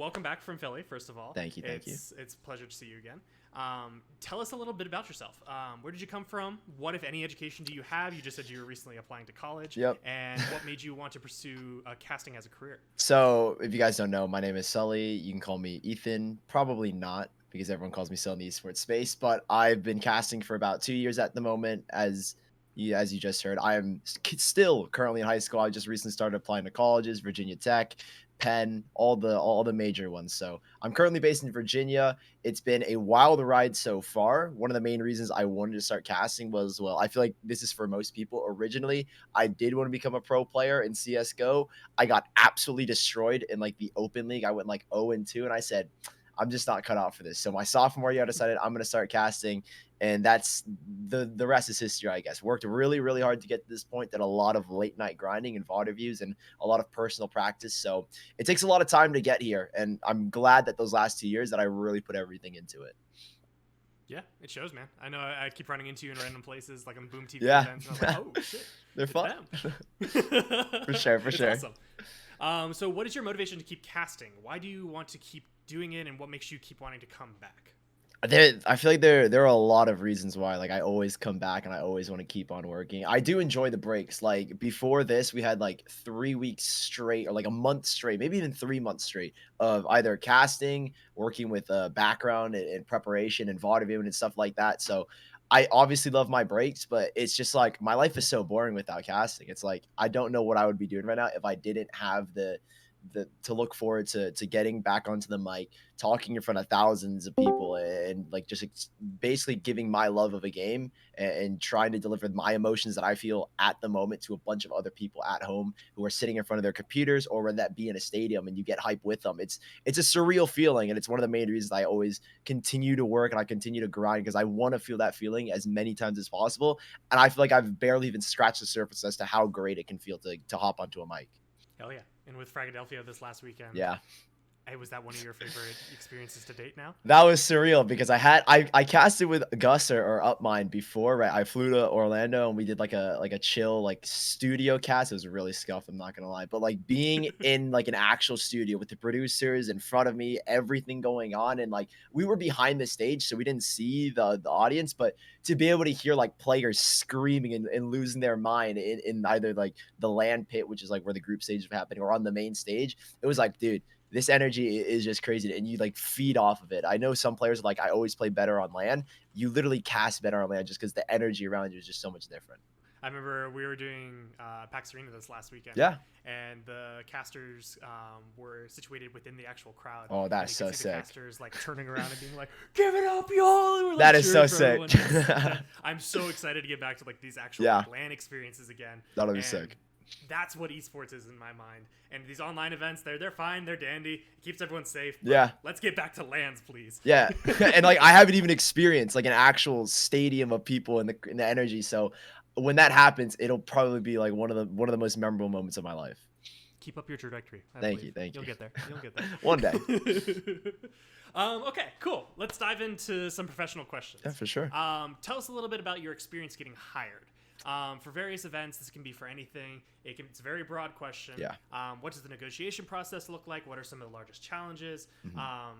welcome back from Philly, first of all. Thank you. It's a pleasure to see you again. Tell us a little bit about yourself. Where did you come from? What, if any, education do you have? You just said you were recently applying to college. Yep. And what made you want to pursue casting as a career? So, if you guys don't know, my name is Sully. You can call me Ethan. Probably not, because everyone calls me Sully in the esports space. But I've been casting for about 2 years at the moment. As you just heard, I am still currently in high school. I just recently started applying to colleges, Virginia Tech, Penn, all the major ones. So I'm currently based in Virginia. It's been a wild ride so far. One of the main reasons I wanted to start casting was, well, I feel like this is for most people. Originally, I did want to become a pro player in CS:GO. I got absolutely destroyed in like the open league. I went like 0-2, and I said, I'm just not cut out for this. So my sophomore year, I decided I'm going to start casting, and that's the rest is history, I guess. Worked really, really hard to get to this point. Did a lot of late night grinding and Vod reviews and a lot of personal practice. So it takes a lot of time to get here, and I'm glad that those last 2 years that I really put everything into it. Yeah, it shows, man. I know I keep running into you in random places, like on Boom TV events. And I'm like, oh, shit. They're fun. For sure. It's awesome. So what is your motivation to keep casting? Why do you want to keep doing it, and what makes you keep wanting to come back? I feel like there are a lot of reasons why. Like, I always come back and I always want to keep on working. I do enjoy the breaks. Like, before this, we had like 3 weeks straight, or like a month straight, maybe even 3 months straight of either casting, working with background and preparation and vaudeville and stuff like that. So I obviously love my breaks, but it's just like my life is so boring without casting. It's like I don't know what I would be doing right now if I didn't have the to look forward to getting back onto the mic, talking in front of thousands of people, and like just basically giving my love of a game, and trying to deliver my emotions that I feel at the moment to a bunch of other people at home who are sitting in front of their computers, or whether that be in a stadium and you get hype with them. It's a surreal feeling, and it's one of the main reasons I always continue to work and I continue to grind, because I want to feel that feeling as many times as possible. And I feel like I've barely even scratched the surface as to how great it can feel to hop onto a mic. Hell yeah. And with Fragadelphia this last weekend. Yeah. Hey, was that one of your favorite experiences to date now? That was surreal, because I casted with Gus or Upmind before, right? I flew to Orlando and we did like a chill like studio cast. It was really scuffed, I'm not gonna lie. But like being in like an actual studio with the producers in front of me, everything going on, and like we were behind the stage, so we didn't see the audience, but to be able to hear like players screaming and losing their mind in either like the land pit, which is like where the group stage is happening, or on the main stage, it was like, dude, this energy is just crazy, and you like feed off of it. I know some players are like, I always play better on land. You literally cast better on land just because the energy around you is just so much different. I remember we were doing PAX Arena this last weekend. Yeah. And the casters were situated within the actual crowd. Oh, that's so sick. The sick. Casters like turning around and being like, "Give it up, y'all!" And we're, like, that is so sick. I'm so excited to get back to like these actual LAN experiences again. That'll be sick. That's what esports is in my mind. And these online events, they're fine, they're dandy. It keeps everyone safe. Yeah. Let's get back to LANs, please. Yeah. And like I haven't even experienced like an actual stadium of people in the energy. So when that happens, it'll probably be like one of the most memorable moments of my life. Keep up your trajectory. Thank you. You'll get there. One day. Okay, cool. Let's dive into some professional questions. Yeah, for sure. Tell us a little bit about your experience getting hired. For various events, this can be for anything. It's a very broad question. Yeah. What does the negotiation process look like? What are some of the largest challenges?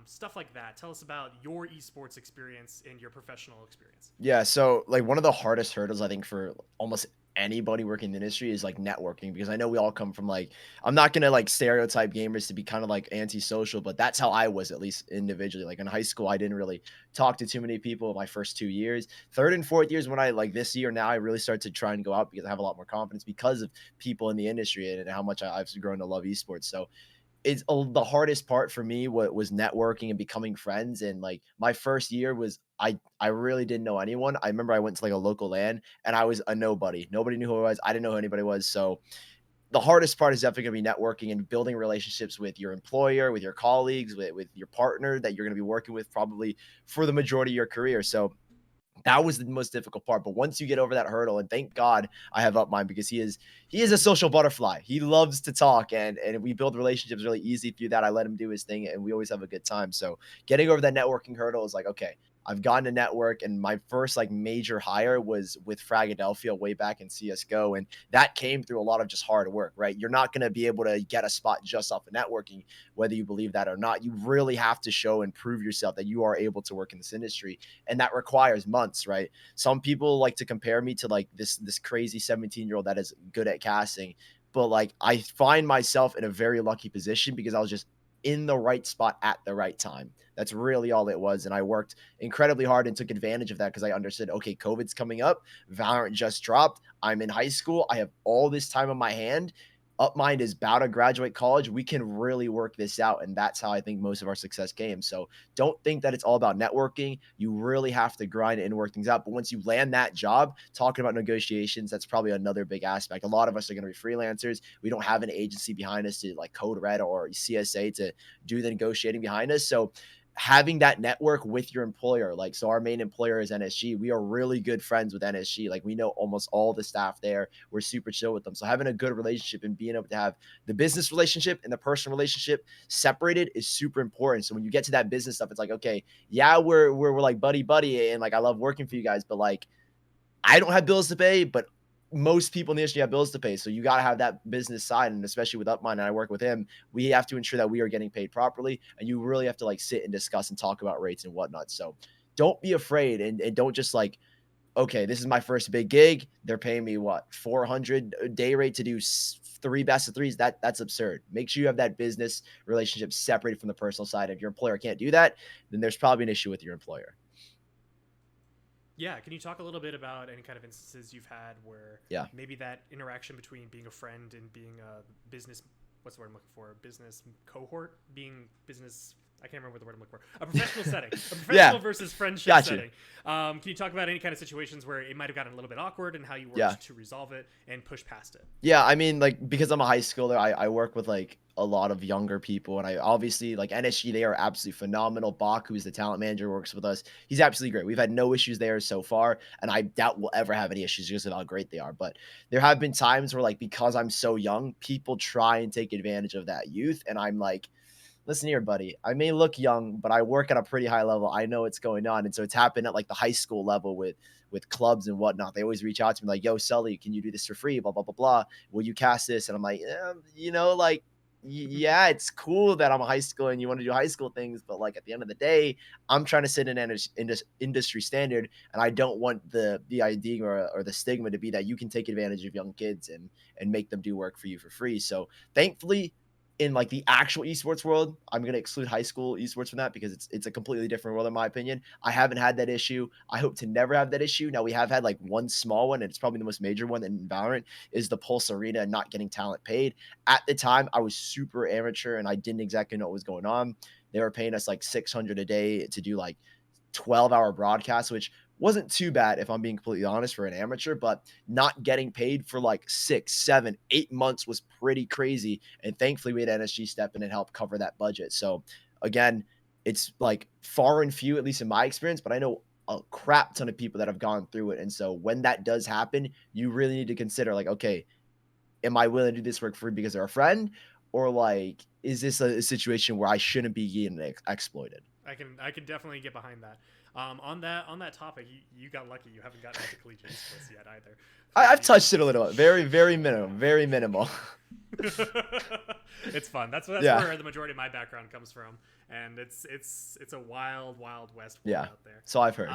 Stuff like that. Tell us about your esports experience and your professional experience. Yeah. So like one of the hardest hurdles I think for almost anybody working in the industry is like networking, because I know we all come from like, I'm not gonna like stereotype gamers to be kind of like antisocial, but that's how I was, at least individually. Like in high school, I didn't really talk to too many people my first 2 years. Third and fourth years, when I like this year now, I really start to try and go out because I have a lot more confidence because of people in the industry and how much I've grown to love esports. So it's the hardest part for me was networking and becoming friends. And like my first year was I really didn't know anyone. I remember I went to like a local LAN and I was a nobody. Nobody knew who I was. I didn't know who anybody was. So the hardest part is definitely going to be networking and building relationships with your employer, with your colleagues, with your partner that you're going to be working with probably for the majority of your career. So that was the most difficult part. But once you get over that hurdle, and thank God I have Upmind, because he is a social butterfly. He loves to talk, and we build relationships really easy through that. I let him do his thing and we always have a good time. So getting over that networking hurdle is like, okay, I've gotten to network, and my first like major hire was with Fragadelphia way back in CSGO. And that came through a lot of just hard work, right? You're not going to be able to get a spot just off of networking, whether you believe that or not. You really have to show and prove yourself that you are able to work in this industry. And that requires months, right? Some people like to compare me to like this crazy 17-year-old that is good at casting. But like I find myself in a very lucky position because I was just in the right spot at the right time. That's really all it was. And I worked incredibly hard and took advantage of that because I understood, okay, COVID's coming up. Valorant just dropped. I'm in high school. I have all this time on my hand. Upmind is about to graduate college. We can really work this out. And that's how I think most of our success came. So don't think that it's all about networking. You really have to grind and work things out. But once you land that job, talking about negotiations, that's probably another big aspect. A lot of us are going to be freelancers. We don't have an agency behind us to like Code Red or CSA to do the negotiating behind us. So having that network with your employer, like, so our main employer is NSG. We are really good friends with NSG. Like, we know almost all the staff there. We're super chill with them. So having a good relationship and being able to have the business relationship and the personal relationship separated is super important. So when you get to that business stuff, it's like, okay, yeah, we're like buddy, and like I love working for you guys, but like I don't have bills to pay, but most people in the industry have bills to pay. So you got to have that business side. And especially with Upmind, and I work with him, we have to ensure that we are getting paid properly. And you really have to like sit and discuss and talk about rates and whatnot. So don't be afraid and don't just like, okay, this is my first big gig. They're paying me what, 400 a day rate to do 3 best of threes. That's absurd. Make sure you have that business relationship separated from the personal side. If your employer can't do that, then there's probably an issue with your employer. Yeah, can you talk a little bit about any kind of instances you've had where maybe that interaction between being a friend and being a business, what's the word I'm looking for? Business cohort, being business, I can't remember what the word I'm looking for. A professional setting, a professional versus friendship setting. Can you talk about any kind of situations where it might have gotten a little bit awkward and how you worked to resolve it and push past it? Yeah, I mean, like, because I'm a high schooler, I work with like a lot of younger people, and I obviously like NSG. They are absolutely phenomenal. Bach, who's the talent manager, works with us. He's absolutely great. We've had no issues there so far, and I doubt we'll ever have any issues because of how great they are. But there have been times where, like, because I'm so young, people try and take advantage of that youth, and I'm like, listen here, buddy, I may look young, but I work at a pretty high level. I know what's going on. And so it's happened at like the high school level with clubs and whatnot. They always reach out to me like, yo, Sully, can you do this for free? Blah, blah, blah, blah. Will you cast this? And I'm like, like, yeah, it's cool that I'm a high school and you want to do high school things. But like at the end of the day, I'm trying to set an industry standard. And I don't want the idea or the stigma to be that you can take advantage of young kids and make them do work for you for free. So thankfully, in like the actual esports world, I'm going to exclude high school esports from that because it's a completely different world in my opinion. I haven't had that issue. I hope to never have that issue. Now we have had like one small one, and it's probably the most major one in Valorant, is the Pulse Arena and not getting talent paid. At the time, I was super amateur and I didn't exactly know what was going on. They were paying us like 600 a day to do like 12-hour broadcasts, which wasn't too bad if I'm being completely honest for an amateur, but not getting paid for like 6, 7, 8 months was pretty crazy. And thankfully we had NSG step in and help cover that budget. So again, it's like far and few, at least in my experience, but I know a crap ton of people that have gone through it. And so when that does happen, you really need to consider like, okay, am I willing to do this work for because they're a friend? Or like, is this a situation where I shouldn't be getting exploited? I can definitely get behind that. On that topic, you got lucky. You haven't gotten into collegiate esports yet either. I've touched it a little, very minimal. It's fun. That's where the majority of my background comes from, and it's a wild west world out there. So I've heard.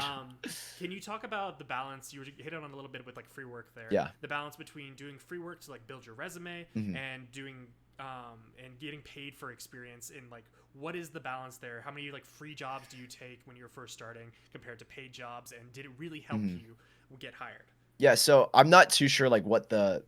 Can you talk about the balance? You hit on a little bit with like free work there. Yeah. The balance between doing free work to like build your resume and doing and getting paid for experience in like, what is the balance there? How many like free jobs do you take when you're first starting compared to paid jobs? And did it really help you get hired? Yeah. So I'm not too sure like what the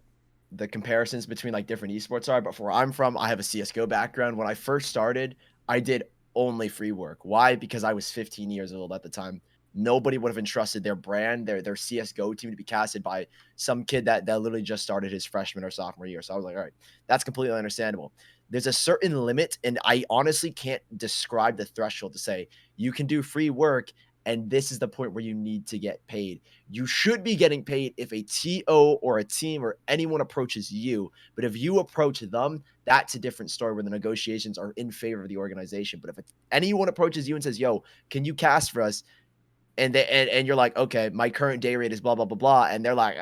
comparisons between like different esports are, but for where I'm from, I have a CSGO background. When I first started, I did only free work. Why? Because I was 15 years old at the time. Nobody would have entrusted their brand, their CSGO team to be casted by some kid that literally just started his freshman or sophomore year. So I was like, all right, that's completely understandable. There's a certain limit, and I honestly can't describe the threshold to say you can do free work, and this is the point where you need to get paid. You should be getting paid if a TO or a team or anyone approaches you. But if you approach them, that's a different story where the negotiations are in favor of the organization. But if anyone approaches you and says, yo, can you cast for us? and you're like, okay, my current day rate is blah, blah, blah, blah. And they're like,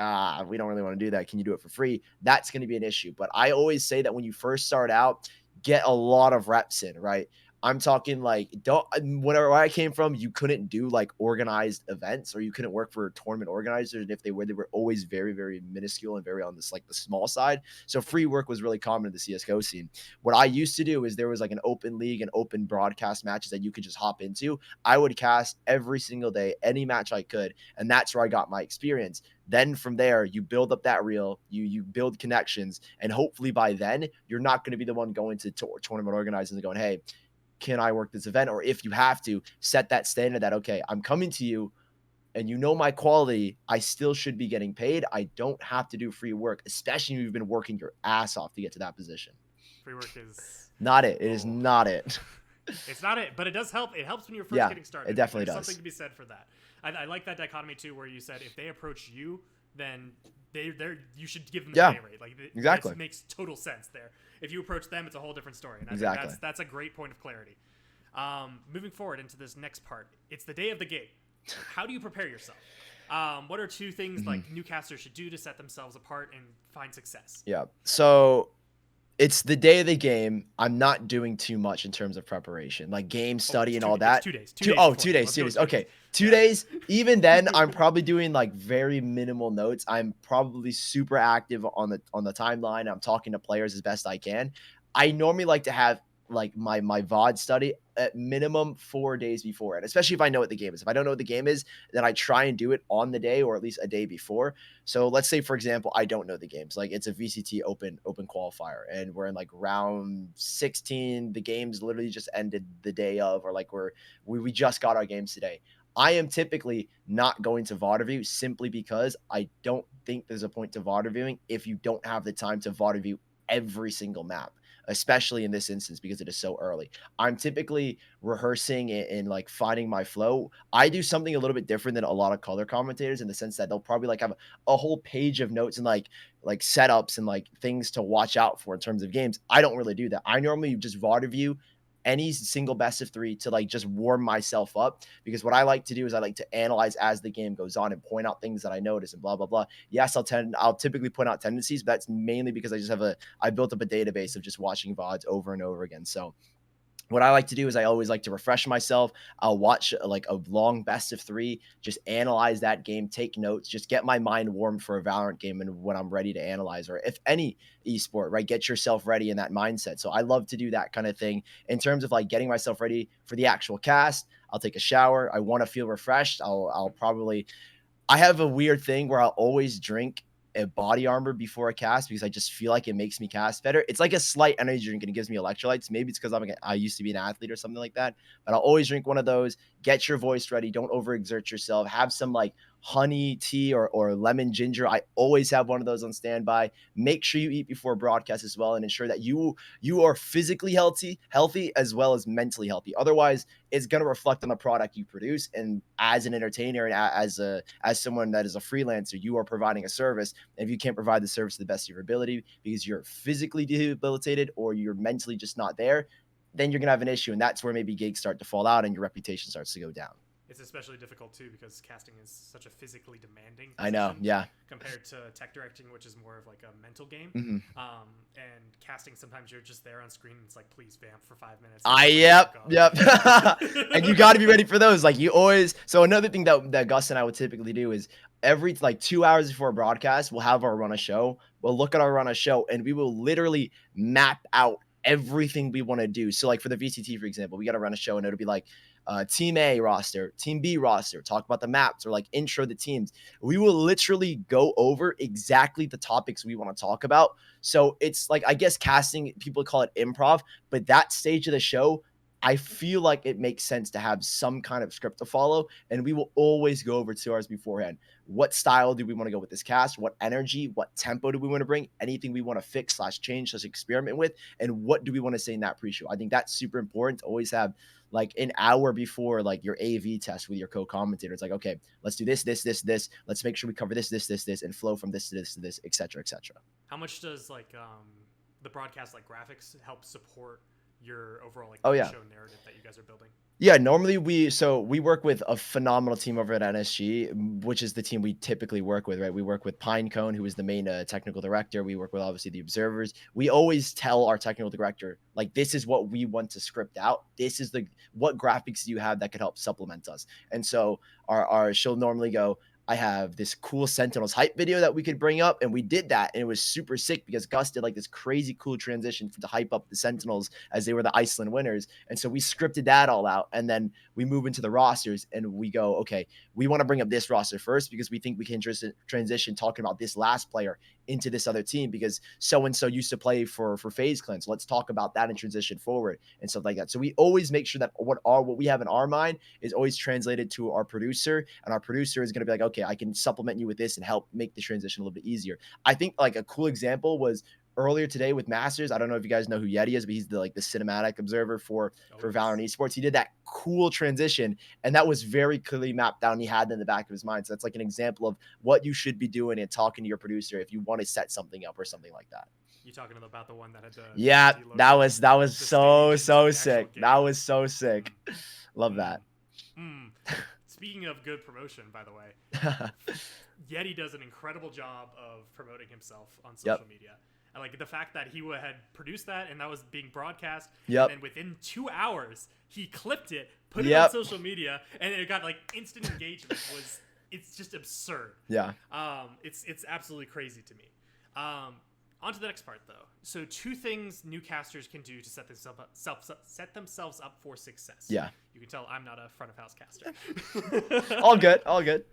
we don't really want to do that. Can you do it for free? That's going to be an issue. But I always say that when you first start out, get a lot of reps in, right? I'm talking like, where I came from, you couldn't do like organized events, or you couldn't work for tournament organizers. And if they were always very, very minuscule and very on this, like the small side. So free work was really common in the CSGO scene. What I used to do is there was like an open league and open broadcast matches that you could just hop into. I would cast every single day, any match I could. And that's where I got my experience. Then from there, you build up that reel, you build connections, and hopefully by then, you're not going to be the one going to tournament organizers and going, hey, can I work this event? Or if you have to, set that standard that, okay, I'm coming to you and you know my quality, I still should be getting paid. I don't have to do free work, especially if you've been working your ass off to get to that position. Free work is not it. It is not it. It's not it, but it does help. It helps when you're first getting started. It definitely There's does. Something to be said for that. I like that dichotomy too, where you said if they approach you, then you should give them the pay rate. Like exactly, it makes total sense there. If you approach them, it's a whole different story. And I think that's a great point of clarity. Moving forward into this next part, it's the day of the game. How do you prepare yourself? What are two things like newcasters should do to set themselves apart and find success? Yeah. So it's the day of the game. I'm not doing too much in terms of preparation, like game study and all that. 2 days. 2 days. Okay. 2 days. Even then, I'm probably doing like very minimal notes. I'm probably super active on the timeline. I'm talking to players as best I can. I normally like to have like my VOD study at minimum 4 days before, and especially if I know what the game is. If I don't know what the game is, then I try and do it on the day or at least a day before. So let's say, for example, I don't know the games. Like it's a VCT open qualifier, and we're in like round 16. The game's literally just ended the day of, or like we just got our games today. I am typically not going to VOD review simply because I don't think there's a point to VOD reviewing if you don't have the time to VOD review every single map, especially in this instance because it is so early. I'm typically rehearsing and like finding my flow. I do something a little bit different than a lot of color commentators in the sense that they'll probably like have a whole page of notes and like setups and like things to watch out for in terms of games. I don't really do that. I normally just VOD review any single best of 3 to like just warm myself up, because what I like to do is I like to analyze as the game goes on and point out things that I notice and blah, blah, blah. Yes, I'll typically point out tendencies, but that's mainly because I built up a database of just watching VODs over and over again. So what I like to do is I always like to refresh myself. I'll watch like a long best of 3, just analyze that game, take notes, just get my mind warmed for a Valorant game and when I'm ready to analyze, or if any esport, right? Get yourself ready in that mindset. So I love to do that kind of thing in terms of like getting myself ready for the actual cast. I'll take a shower. I want to feel refreshed. I have a weird thing where I'll always drink a body armor before a cast because I just feel like it makes me cast better. It's like a slight energy drink and it gives me electrolytes. Maybe it's because I used to be an athlete or something like that, but I'll always drink one of those. Get your voice ready. Don't overexert yourself. Have some like honey tea or lemon ginger. I always have one of those on standby. Make sure you eat before broadcast as well and ensure that you are physically healthy as well as mentally healthy. Otherwise, it's going to reflect on the product you produce. And as an entertainer and as someone that is a freelancer, you are providing a service. And if you can't provide the service to the best of your ability because you're physically debilitated or you're mentally just not there, then you're going to have an issue. And that's where maybe gigs start to fall out and your reputation starts to go down. It's especially difficult too because casting is such a physically demanding position. I know, yeah. Compared to tech directing, which is more of like a mental game. Mm-hmm. And casting, sometimes you're just there on screen and it's like, please vamp for 5 minutes. Yep. And you got to be ready for those. Like you always. So another thing that Gus and I would typically do is every like 2 hours before a broadcast, we'll have our run a show. We'll look at our run a show and we will literally map out everything we want to do. So like for the VCT, for example, we got to run a show and it'll be like team A roster, team B roster, talk about the maps or like intro the teams. We will literally go over exactly the topics we want to talk about. So it's like, I guess casting, people call it improv, but that stage of the show, I feel like it makes sense to have some kind of script to follow. And we will always go over 2 hours beforehand. What style do we want to go with this cast? What energy, what tempo do we want to bring? Anything we want to fix / change / experiment with? And what do we want to say in that pre-show? I think that's super important to always have like an hour before like your AV test with your co-commentator. It's like, okay, let's do this. Let's make sure we cover this, and flow from this to this to this, et cetera, et cetera. How much does like the broadcast like graphics help support your overall like show narrative that you guys are building? Yeah, normally we work with a phenomenal team over at NSG, which is the team we typically work with, right? We work with Pinecone, who is the main technical director. We work with obviously the observers. We always tell our technical director, like, this is what we want to script out. This is what graphics do you have that could help supplement us. And so she'll normally go, I have this cool Sentinels hype video that we could bring up. And we did that. And it was super sick because Gus did like this crazy cool transition to hype up the Sentinels as they were the Iceland winners. And so we scripted that all out. And then we move into the rosters and we go, okay, we want to bring up this roster first because we think we can transition talking about this last player into this other team because so-and-so used to play for FaZe Clan. So let's talk about that and transition forward and stuff like that. So we always make sure that what we have in our mind is always translated to our producer, and our producer is going to be like, okay, I can supplement you with this and help make the transition a little bit easier. I think like a cool example was earlier today with Masters. I don't know if you guys know who Yeti is, but he's the cinematic observer for Valorant Esports. He did that cool transition, and that was very clearly mapped down. He had it in the back of his mind. So that's like an example of what you should be doing and talking to your producer if you want to set something up or something like that. You talking about the one that had the yeah, that was so sick. That was so sick. Love that. Speaking of good promotion, by the way, Yeti does an incredible job of promoting himself on social media. And like the fact that he had produced that and that was being broadcast, and then within 2 hours he clipped it, put it on social media, and it got like instant engagement. It's just absurd. Yeah. It's absolutely crazy to me. On to the next part, though. So 2 things new casters can do to set themselves up for success. Yeah. You can tell I'm not a front of house caster. All good. All good.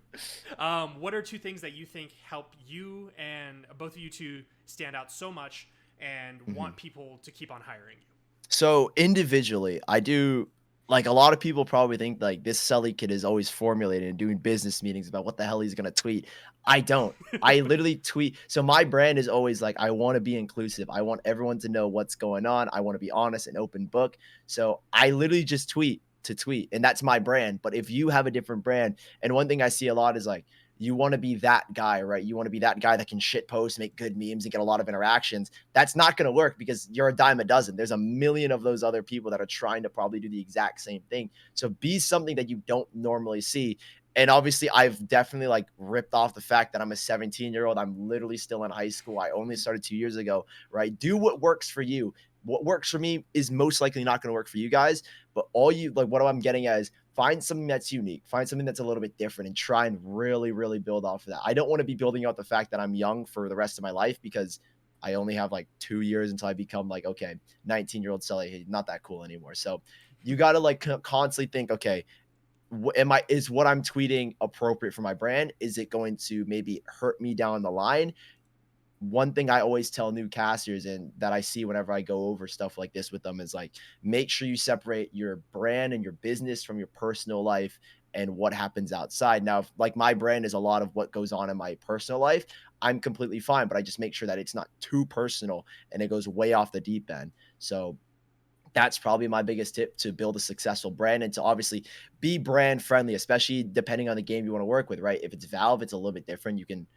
What are 2 things that you think help you and both of you to stand out so much and want people to keep on hiring you? So individually, I do. Like, a lot of people probably think like this Sully kid is always formulating and doing business meetings about what the hell he's going to tweet. I don't. I literally tweet. So my brand is always like, I want to be inclusive. I want everyone to know what's going on. I want to be honest and open book. So I literally just tweet to tweet, and that's my brand. But if you have a different brand, and one thing I see a lot is like, you want to be that guy, right? You want to be that guy that can shit post, make good memes, and get a lot of interactions. That's not going to work because you're a dime a dozen. There's a million of those other people that are trying to probably do the exact same thing. So be something that you don't normally see. And obviously, I've definitely like ripped off the fact that I'm a 17-year-old. I'm literally still in high school. I only started 2 years ago, right? Do what works for you. What works for me is most likely not going to work for you guys. But what I'm getting at is find something that's unique, find something that's a little bit different, and try and really, really build off of that. I don't want to be building out the fact that I'm young for the rest of my life because I only have like 2 years until I become like, okay, 19-year-old Sully, not that cool anymore. So you got to like constantly think, okay, is what I'm tweeting appropriate for my brand? Is it going to maybe hurt me down the line? One thing I always tell new casters and that I see whenever I go over stuff like this with them is like, make sure you separate your brand and your business from your personal life and what happens outside. Now, if, like, my brand is a lot of what goes on in my personal life, I'm completely fine, but I just make sure that it's not too personal and it goes way off the deep end. So that's probably my biggest tip to build a successful brand and to obviously be brand friendly, especially depending on the game you want to work with, right? If it's Valve, it's a little bit different. You can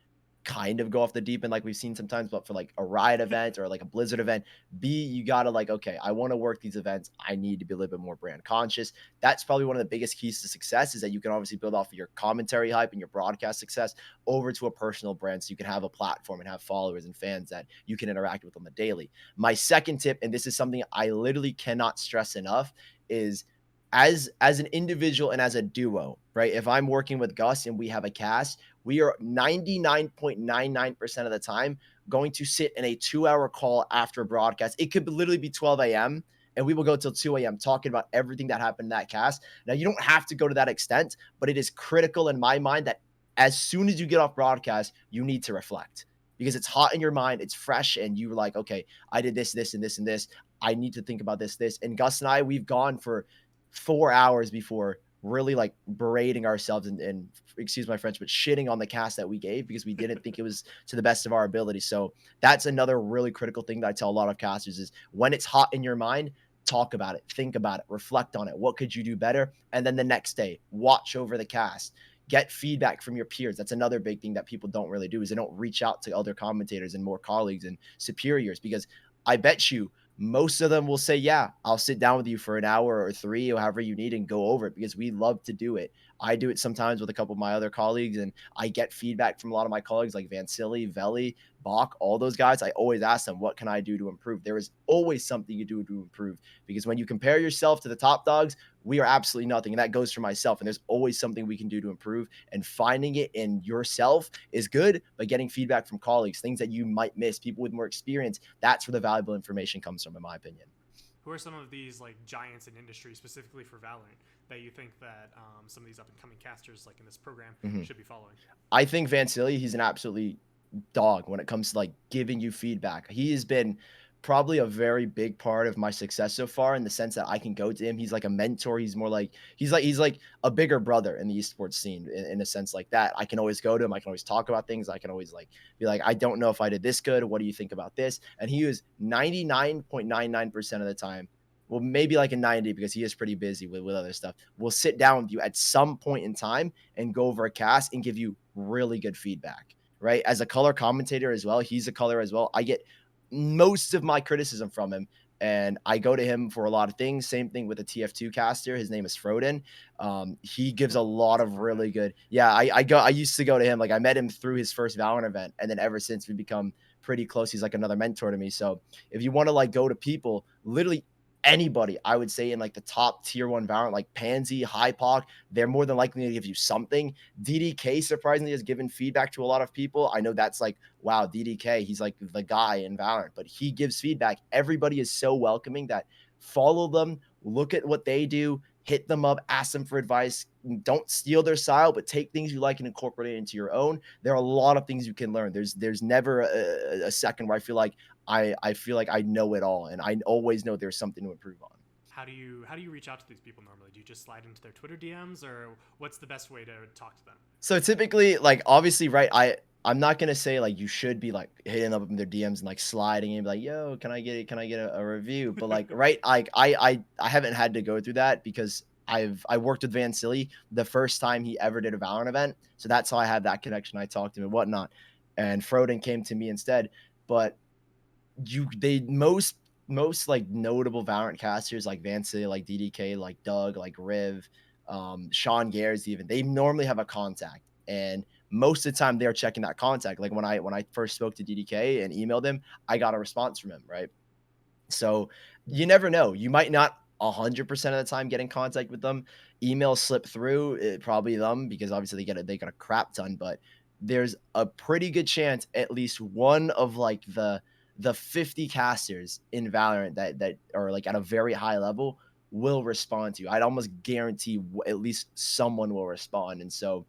kind of go off the deep end like we've seen sometimes, but for like a Riot event or like a Blizzard event, you gotta like, okay, I want to work these events, I need to be a little bit more brand conscious. That's probably one of the biggest keys to success, is that you can obviously build off of your commentary hype and your broadcast success over to a personal brand, so you can have a platform and have followers and fans that you can interact with on the daily. My second tip, and this is something I literally cannot stress enough, is as an individual and as a duo, right? If I'm working with Gus and we have a cast, we are 99.99% of the time going to sit in a 2-hour call after a broadcast. It could literally be 12 a.m. and we will go till 2 a.m. talking about everything that happened in that cast. Now, you don't have to go to that extent, but it is critical in my mind that as soon as you get off broadcast, you need to reflect, because it's hot in your mind, it's fresh, and you're like, okay, I did this, this, and this, and this. I need to think about this, this. And Gus and I, we've gone for 4 hours before really like berating ourselves and excuse my French, but shitting on the cast that we gave because we didn't think it was to the best of our ability. So that's another really critical thing that I tell a lot of casters is, when it's hot in your mind, talk about it, think about it, reflect on it. What could you do better? And then the next day, watch over the cast, get feedback from your peers. That's another big thing that people don't really do, is they don't reach out to other commentators and more colleagues and superiors, because I bet you most of them will say, yeah, I'll sit down with you for an hour or 3 or however you need and go over it, because we love to do it. I do it sometimes with a couple of my other colleagues, and I get feedback from a lot of my colleagues like Vansili, Veli, Bach, all those guys. I always ask them, what can I do to improve? There is always something you do to improve, because when you compare yourself to the top dogs, we are absolutely nothing. And that goes for myself. And there's always something we can do to improve. And finding it in yourself is good, but getting feedback from colleagues, things that you might miss, people with more experience, that's where the valuable information comes from, in my opinion. Who are some of these like giants in industry, specifically for Valorant, that you think that some of these up and coming casters like in this program should be following? I think Vansili, he's an absolutely dog when it comes to like giving you feedback. He has been probably a very big part of my success so far, in the sense that I can go to him. He's like a mentor. He's more like he's like a bigger brother in the esports scene, in a sense like that. I can always go to him. I can always talk about things. I can always like be like, I don't know if I did this good. What do you think about this? And he was 99.99% of the time, well, maybe like a 90, because he is pretty busy with other stuff, will sit down with you at some point in time and go over a cast and give you really good feedback, right? As a color commentator as well, he's a color as well. I get most of my criticism from him, and I go to him for a lot of things. Same thing with a TF2 caster. His name is Froden. He gives a lot of really good. Yeah, I used to go to him. Like, I met him through his first Valorant event, and then ever since we become pretty close. He's like another mentor to me. So if you want to like go to people, literally anybody, I would say in like the top tier 1 Valorant, like Pansy, Hypoc, they're more than likely to give you something. DDK surprisingly has given feedback to a lot of people. I know that's like, wow, DDK, he's like the guy in Valorant, but he gives feedback. Everybody is so welcoming that follow them, look at what they do, hit them up, ask them for advice. Don't steal their style, but take things you like and incorporate it into your own. There are a lot of things you can learn. There's never a second where I feel like I know it all, and I always know there's something to improve on. How do you reach out to these people normally? Do you just slide into their Twitter DMs, or what's the best way to talk to them? So typically, like, obviously, right, I'm not gonna say like you should be like hitting up in their DMs and like sliding and be like, yo, can I get a review? But like, right, like I haven't had to go through that, because I worked with Vansili the first time he ever did a Valorant event, so that's how I had that connection. I talked to him and whatnot, and Froden came to me instead. But they most like notable Valorant casters like Vansili, like DDK, like Doug, like Riv, Sean Gares, even, they normally have a contact, and most of the time they're checking that contact. Like when I first spoke to DDK and emailed him, I got a response from him, right? So you never know. You might not 100% of the time get in contact with them. Emails slip through, probably them, because obviously they got a crap ton, but there's a pretty good chance at least one of like the 50 casters in Valorant that are like at a very high level will respond to you. I'd almost guarantee at least someone will respond. And so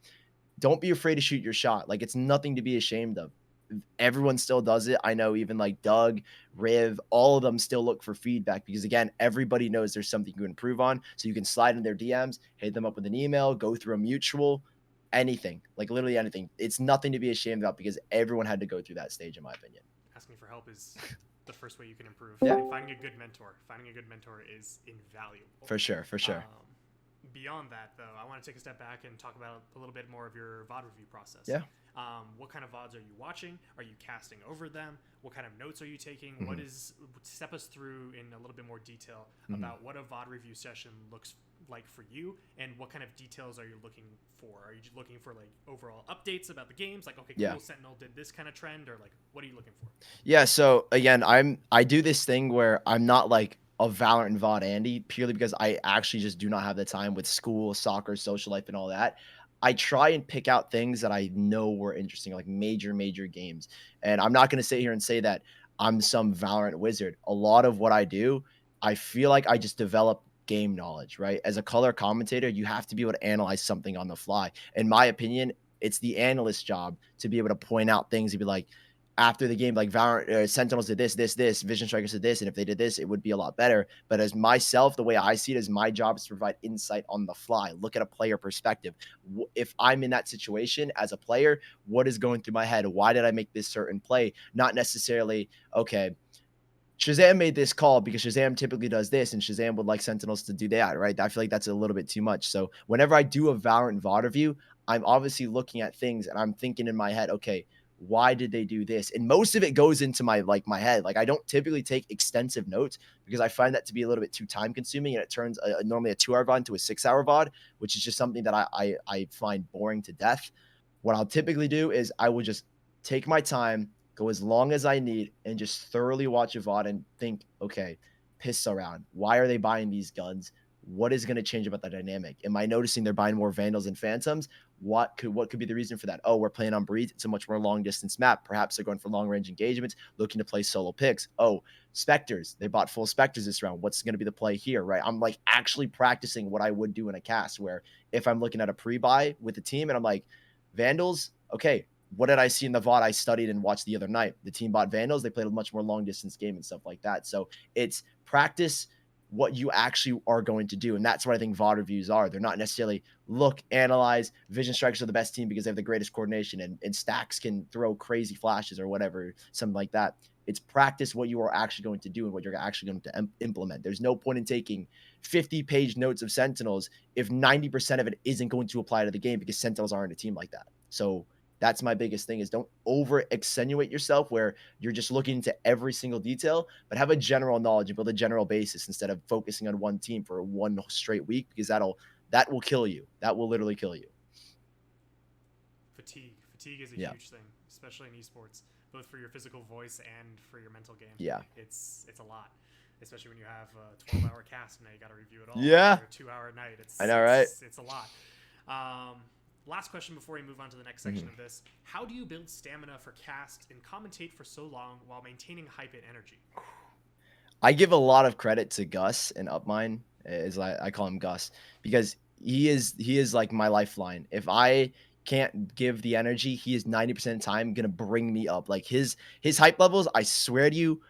don't be afraid to shoot your shot. Like, it's nothing to be ashamed of. Everyone still does it. I know even like Doug, Riv, all of them still look for feedback, because again, everybody knows there's something to improve on. So you can slide in their DMs, hit them up with an email, go through a mutual, anything, like literally anything. It's nothing to be ashamed about, because everyone had to go through that stage, in my opinion. Asking for help is the first way you can improve. Yeah. And finding a good mentor is invaluable. For sure. Beyond that, though, I want to take a step back and talk about a little bit more of your Vod review process. Yeah. What kind of VODs are you watching? Are you casting over them? What kind of notes are you taking? Step us through in a little bit more detail about what a Vod review session looks like for you, and what kind of details are you looking for? Are you just looking for like overall updates about the games? Like, okay, cool, Sentinel did this kind of trend, or like, what are you looking for? Yeah. So again, I do this thing where I'm not like a Valorant and VOD Andy, purely because I actually just do not have the time with school, soccer, social life, and all that. I try and pick out things that I know were interesting, like major games. And I'm not going to sit here and say that I'm some Valorant wizard. A lot of what I do, I feel like I just develop game knowledge, right? As a color commentator, you have to be able to analyze something on the fly. In my opinion, it's the analyst's job to be able to point out things and be like, after the game, like Valorant, Sentinels did this, Vision Strikers did this, and if they did this, it would be a lot better. But as myself, the way I see it is my job is to provide insight on the fly, look at a player perspective. If I'm in that situation as a player, what is going through my head? Why did I make this certain play? Not necessarily, okay, Shazam made this call because Shazam typically does this, and Shazam would like Sentinels to do that, right? I feel like that's a little bit too much. So whenever I do a Valorant VOD review, I'm obviously looking at things and I'm thinking in my head, okay, why did they do this? And most of it goes into my head. Like I don't typically take extensive notes because I find that to be a little bit too time consuming, and it turns normally a 2-hour VOD into a 6-hour VOD, which is just something that I find boring to death. What I'll typically do is I will just take my time, go as long as I need, and just thoroughly watch a VOD and think, okay, piss around. Why are they buying these guns? What is going to change about the dynamic? Am I noticing they're buying more Vandals and Phantoms? What could be the reason for that? Oh, we're playing on Breeze. It's a much more long distance map. Perhaps they're going for long range engagements, looking to play solo picks. Oh, Spectres. They bought full Spectres this round. What's going to be the play here, right? I'm like actually practicing what I would do in a cast, where if I'm looking at a pre-buy with the team and I'm like, Vandals, okay, what did I see in the VOD I studied and watched the other night? The team bought Vandals. They played a much more long distance game and stuff like that. So it's practice what you actually are going to do. And that's what I think VOD reviews are. They're not necessarily look, analyze, Vision Strikers are the best team because they have the greatest coordination, and Stacks can throw crazy flashes or whatever, something like that. It's practice what you are actually going to do and what you're actually going to implement. There's no point in taking 50-page notes of Sentinels if 90% of it isn't going to apply to the game, because Sentinels aren't a team like that. So that's my biggest thing, is don't over extenuate yourself where you're just looking into every single detail, but have a general knowledge and build a general basis instead of focusing on one team for one straight week, because that will kill you. That will literally kill you. Fatigue is a huge thing, especially in esports, both for your physical voice and for your mental game. Yeah. It's a lot, especially when you have a 12-hour cast and now you got to review it all. Yeah. Or a 2-hour night. I know, right? It's a lot. Last question before we move on to the next section of this. How do you build stamina for cast and commentate for so long while maintaining hype and energy? I give a lot of credit to Gus and Upmind, I call him Gus, because he is like my lifeline. If I can't give the energy, he is 90% of the time going to bring me up. Like his hype levels, I swear to you,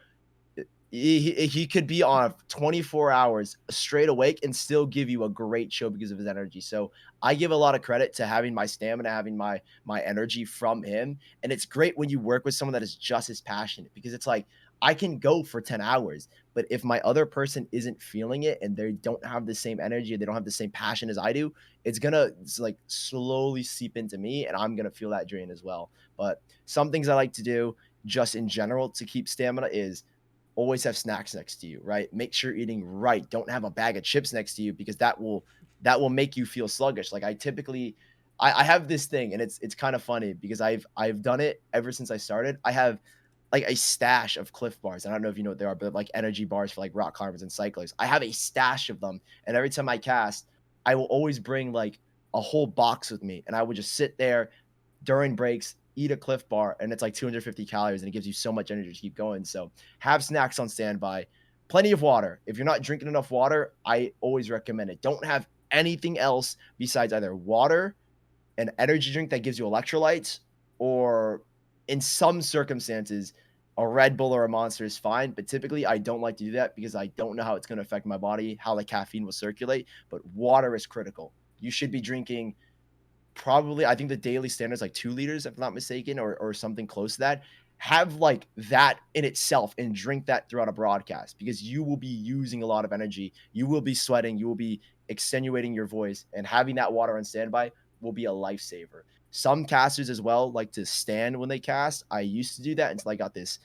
he could be on 24 hours straight awake and still give you a great show because of his energy. So I give a lot of credit to having my stamina, having my energy from him. And it's great when you work with someone that is just as passionate, because it's like, I can go for 10 hours, but if my other person isn't feeling it and they don't have the same energy, they don't have the same passion as I do, it's like slowly seep into me, and I'm going to feel that drain as well. But some things I like to do just in general to keep stamina is always have snacks next to you, right? Make sure you're eating right. Don't have a bag of chips next to you, because that will make you feel sluggish. Like I have this thing, and it's kind of funny because I've done it ever since I started. I have like a stash of Cliff bars. I don't know if you know what they are, but like energy bars for like rock climbers and cyclists. I have a stash of them, and every time I cast, I will always bring like a whole box with me, and I would just sit there during breaks, eat a Cliff bar, and it's like 250 calories, and it gives you so much energy to keep going. So have snacks on standby, plenty of water. If you're not drinking enough water, I always recommend it. Don't have anything else besides either water, an energy drink that gives you electrolytes, or in some circumstances, a Red Bull or a Monster is fine. But typically I don't like to do that because I don't know how it's going to affect my body, how the caffeine will circulate. But water is critical. You should be drinking probably, I think the daily standard is like 2 liters, if I'm not mistaken, or something close to that. Have like that in itself and drink that throughout a broadcast, because you will be using a lot of energy. You will be sweating. You will be extenuating your voice, and having that water on standby will be a lifesaver. Some casters as well like to stand when they cast. I used to do that until I got this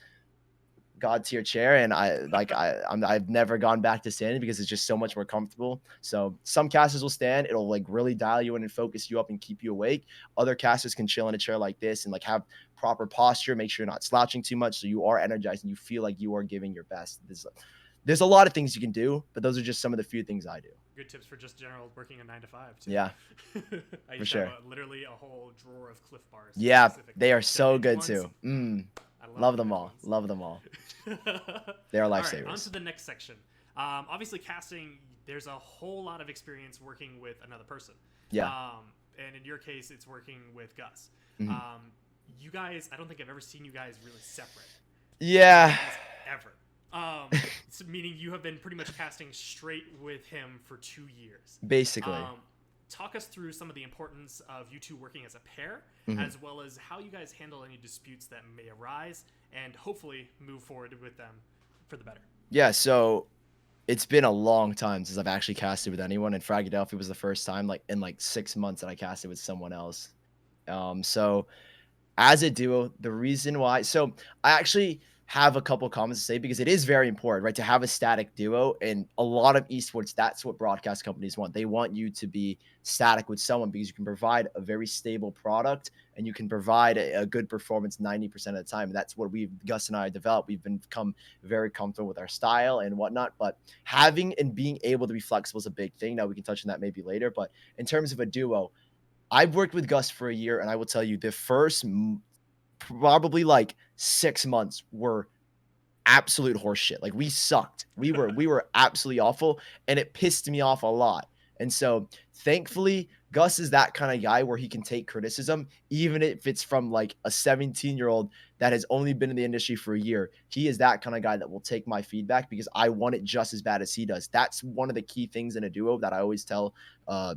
god tier chair, and I've never gone back to standing because it's just so much more comfortable. So some casters will stand. It'll like really dial you in and focus you up and keep you awake. Other casters can chill in a chair like this and like have proper posture, make sure you're not slouching too much, so you are energized and you feel like you are giving your best. There's a lot of things you can do, but those are just some of the few things I do. Good tips for just general working a 9 to 5 too. Yeah, I used to have literally a whole drawer of Cliff bars. Yeah, they are so good too. I love them all. Love them all. They are lifesavers. All right, on to the next section. Obviously, casting, there's a whole lot of experience working with another person. Yeah. And in your case, it's working with Gus. Mm-hmm. You guys, I don't think I've ever seen you guys really separate. Yeah. Ever. So meaning you have been pretty much casting straight with him for 2 years. Basically. Talk us through some of the importance of you two working as a pair, as well as how you guys handle any disputes that may arise, and hopefully move forward with them for the better. Yeah, so it's been a long time since I've actually casted with anyone, and Fragadelphia was the first time, like in like 6 months, that I casted with someone else. So as a duo, the reason why, so I actually have a couple comments to say because it is very important, right, to have a static duo. And a lot of esports, that's what broadcast companies want. They want you to be static with someone because you can provide a very stable product and you can provide a good performance 90% of the time. And that's what Gus and I developed. We've become very comfortable with our style and whatnot. But having and being able to be flexible is a big thing. Now we can touch on that maybe later. But in terms of a duo, I've worked with Gus for a year, and I will tell you the first probably like 6 months were absolute horseshit. Like we sucked. We were absolutely awful, and it pissed me off a lot. And so thankfully, Gus is that kind of guy where he can take criticism, even if it's from like a 17-year-old that has only been in the industry for a year. He is that kind of guy that will take my feedback because I want it just as bad as he does. That's one of the key things in a duo that I always tell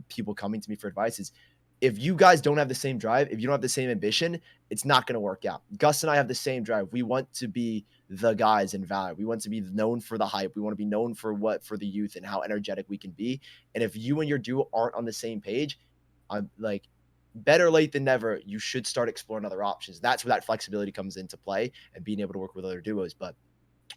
people coming to me for advice is, if you guys don't have the same drive, if you don't have the same ambition, it's not going to work out. Gus and I have the same drive. We want to be the guys in Valor. We want to be known for the hype. We want to be known for the youth and how energetic we can be. And if you and your duo aren't on the same page, I'm like, better late than never. You should start exploring other options. That's where that flexibility comes into play and being able to work with other duos. But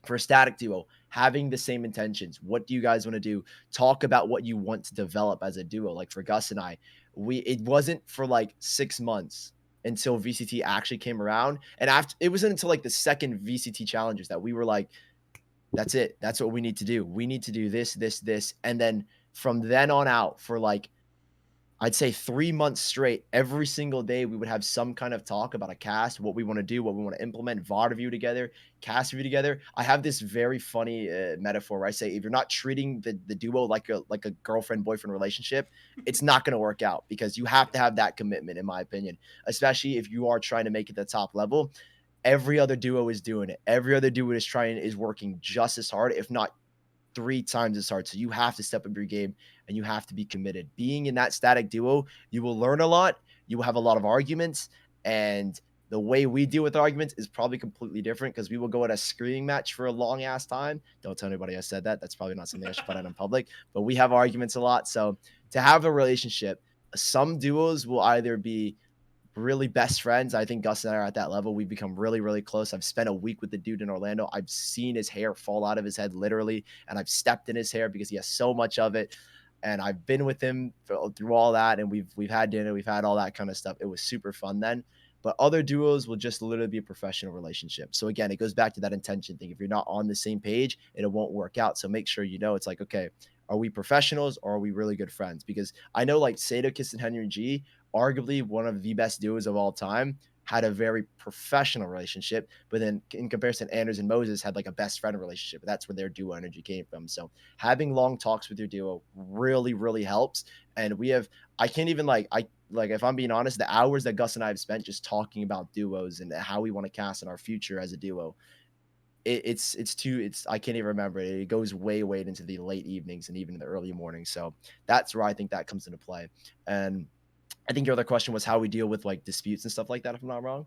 for a static duo, having the same intentions. What do you guys want to do? Talk about what you want to develop as a duo. Like for Gus and I, it wasn't for like 6 months until VCT actually came around. And after, it wasn't until like the second VCT challenges that we were like, that's it. That's what we need to do. We need to do this, this, this. And then from then on out for like, I'd say 3 months straight, every single day, we would have some kind of talk about a cast, what we want to do, what we want to implement, Vod review together, cast review together. I have this very funny metaphor where I say, if you're not treating the duo like a girlfriend-boyfriend relationship, it's not going to work out because you have to have that commitment, in my opinion, especially if you are trying to make it the top level. Every other duo is doing it. Every other duo is working just as hard, if not 3 times as hard. So you have to step up your game and you have to be committed. Being in that static duo, you will learn a lot. You will have a lot of arguments, and the way we deal with arguments is probably completely different because we will go at a screaming match for a long ass time. Don't tell anybody I said that. That's probably not something I should put out in public, but we have arguments a lot. So to have a relationship, some duos will either be really best friends. I think Gus and I are at that level. We've become really, really close. I've spent a week with the dude in Orlando. I've seen his hair fall out of his head, literally, and I've stepped in his hair because he has so much of it. And I've been with him through all that, and we've had dinner, we've had all that kind of stuff. It was super fun then. But other duos will just literally be a professional relationship. So again, it goes back to that intention thing. If you're not on the same page, it won't work out. So make sure you know it's like, okay, are we professionals or are we really good friends? Because I know like Sadokist and Henry G, arguably one of the best duos of all time, had a very professional relationship. But then in comparison, Anders and Moses had like a best friend relationship. That's where their duo energy came from. So having long talks with your duo really, really helps. And I can't even if I'm being honest, the hours that Gus and I have spent just talking about duos and how we want to cast in our future as a duo, it's I can't even remember it. It goes way into the late evenings and even in the early mornings. So that's where I think that comes into play. And I think your other question was how we deal with like disputes and stuff like that, if I'm not wrong.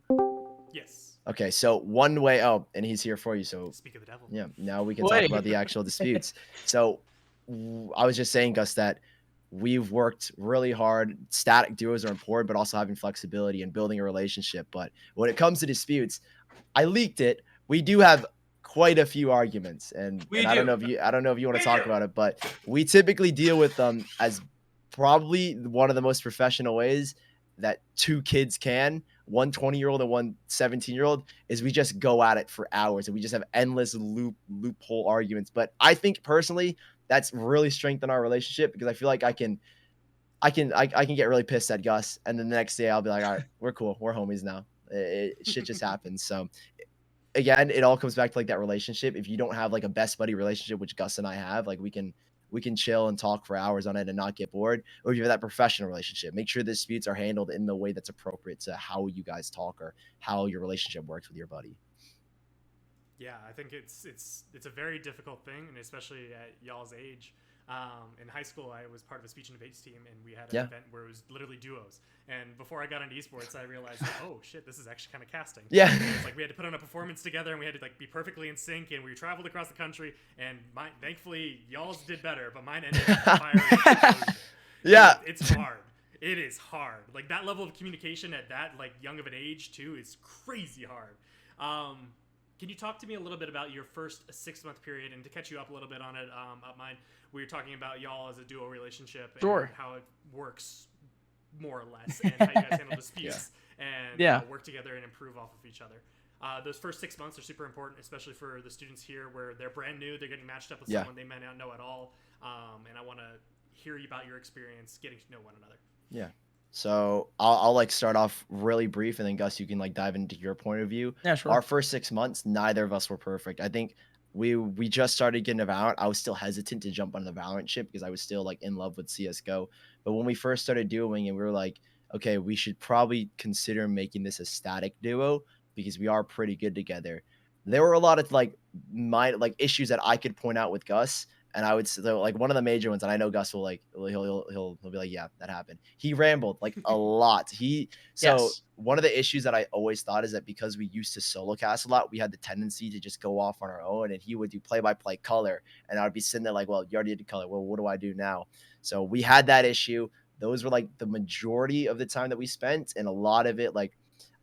Yes. Okay, so one way. Oh, and he's here for you. So speak of the devil. Yeah, now we can talk about the actual disputes. So I was just saying, Gus, that we've worked really hard. Static duos are important, but also having flexibility and building a relationship. But when it comes to disputes, I leaked it. We do have quite a few arguments, and I don't know if you want to talk about it, but we typically deal with them as probably one of the most professional ways that 2 kids can, one 20-year-old and one 17-year-old, is we just go at it for hours and we just have endless loophole arguments. But I think personally that's really strengthened our relationship because I feel like I can get really pissed at Gus, and then the next day I'll be like, all right, we're cool, we're homies now. Shit just happens. So again, it all comes back to like that relationship. If you don't have like a best buddy relationship, which Gus and I have, like we can chill and talk for hours on it and not get bored. Or if you have that professional relationship, make sure the disputes are handled in the way that's appropriate to how you guys talk or how your relationship works with your buddy. Yeah, I think it's a very difficult thing, and especially at y'all's age. In high school, I was part of a speech and debates team, and we had an event where it was literally duos. And before I got into esports, I realized, oh shit, this is actually kind of casting. Yeah, it's like we had to put on a performance together, and we had to like be perfectly in sync. And we traveled across the country, and thankfully, y'all's did better, but mine ended up fire. Yeah, it's hard. It is hard. Like that level of communication at that like young of an age too is crazy hard. Can you talk to me a little bit about your first 6-month period, and to catch you up a little bit on it, Upmind, we were talking about y'all as a duo relationship and how it works more or less, and how you guys handle disputes and work together and improve off of each other. Those first 6 months are super important, especially for the students here where they're brand new, they're getting matched up with someone they may not know at all, and I want to hear about your experience getting to know one another. Yeah. So I'll like start off really brief, and then Gus, you can like dive into your point of view. Yeah, sure. Our first 6 months, neither of us were perfect. I think we just started getting a Valorant. I was still hesitant to jump on the Valorant ship because I was still like in love with CS:GO. But when we first started doing it, we were like, okay, we should probably consider making this a static duo because we are pretty good together. There were a lot of like issues that I could point out with Gus. And I would say like one of the major ones, and I know Gus will like he'll be like, yeah, that happened. He rambled like a lot. One of the issues that I always thought is that because we used to solo cast a lot, we had the tendency to just go off on our own, and he would do play-by-play color, and I would be sitting there like, well, you already did color. Well, what do I do now? So we had that issue. Those were like the majority of the time that we spent, and a lot of it like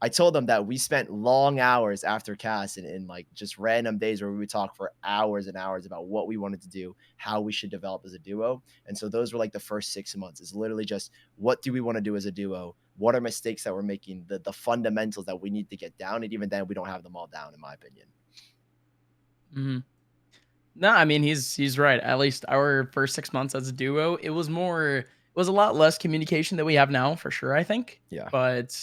I told them that we spent long hours after cast and like just random days where we would talk for hours and hours about what we wanted to do, how we should develop as a duo. And so those were like the first 6 months. It's literally just, what do we want to do as a duo? What are mistakes that we're making? The fundamentals that we need to get down. And even then we don't have them all down, in my opinion. Mm-hmm. No, I mean, he's right. At least our first 6 months as a duo, it was a lot less communication than we have now, for sure, I think. Yeah. But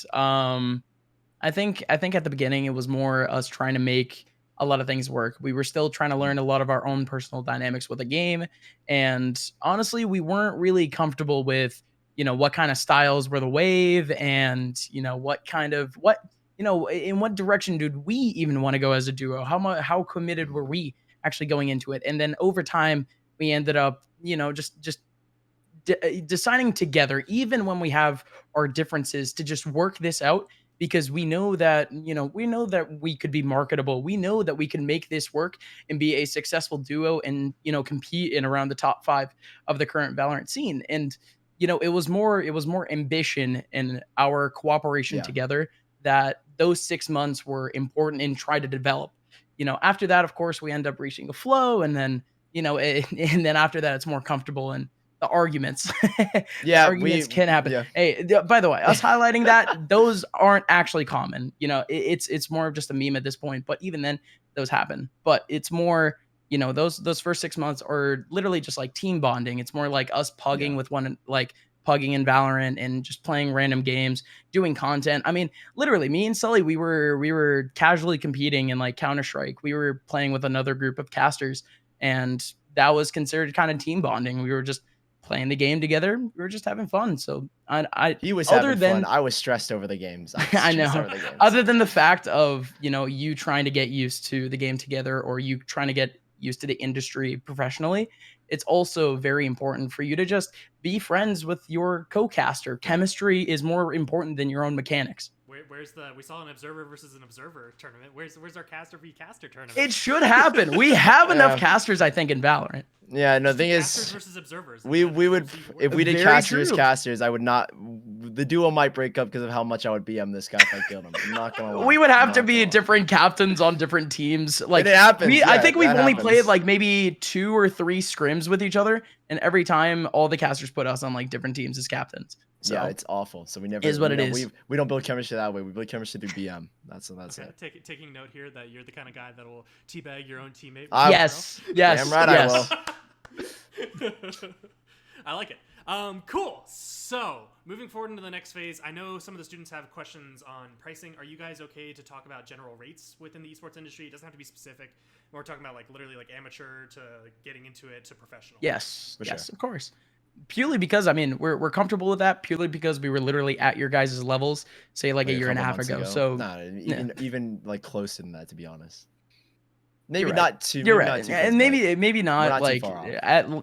I think at the beginning it was more us trying to make a lot of things work. We were still trying to learn a lot of our own personal dynamics with the game, and honestly, we weren't really comfortable with what kind of styles were the wave, and in what direction did we even want to go as a duo? How committed were we actually going into it? And then over time, we ended up just deciding together, even when we have our differences, to just work this out. Because we know that we could be marketable. We know that we can make this work and be a successful duo and compete in around the top 5 of the current Valorant scene. And it was more ambition and our cooperation together that those 6 months were important and try to develop. After that, of course, we end up reaching a flow, and then and then after that, it's more comfortable, and the arguments. Arguments can happen. Yeah. Hey, by the way, us highlighting that, those aren't actually common. It's more of just a meme at this point. But even then, those happen. But it's more, those first 6 months are literally just like team bonding. It's more like us pugging with one, like pugging in Valorant and just playing random games, doing content. I mean, literally, me and Sully, we were casually competing in like Counter-Strike. We were playing with another group of casters, and that was considered kind of team bonding. We were just playing the game together. We were just having fun. So he was having fun. I was stressed over the games. I know. Other than the fact of, you trying to get used to the game together, or you trying to get used to the industry professionally, it's also very important for you to just be friends with your co-caster. Chemistry is more important than your own mechanics. We saw an observer versus an observer tournament. Where's our caster v caster tournament? It should happen. We have enough casters, I think, in Valorant. Yeah, no, the thing is, casters versus observers. We would, if we did casters, I would not. The duo might break up because of how much I would BM this guy if I killed him. I'm not gonna lie. We would have to be different captains on different teams. Like it happens. I think we've only played like maybe 2 or 3 scrims with each other, and every time all the casters put us on like different teams as captains. So yeah, it's awful. So we never is what it is. We don't build chemistry that way. We build chemistry through BM. That's okay. it. Taking note here that you're the kind of guy that will teabag your own teammate. Yes. Damn right I will. I like it. Cool. So moving forward into the next phase, I know some of the students have questions on pricing. Are you guys okay to talk about general rates within the esports industry? It doesn't have to be specific. We're talking about like literally like amateur to getting into it to professional. Yes. Sure. Of course. Purely because, I mean, we're comfortable with that, purely because we were literally at your guys' levels, say like a year and a half ago. So even like closer than that, to be honest. Maybe not too. You're right, and maybe not like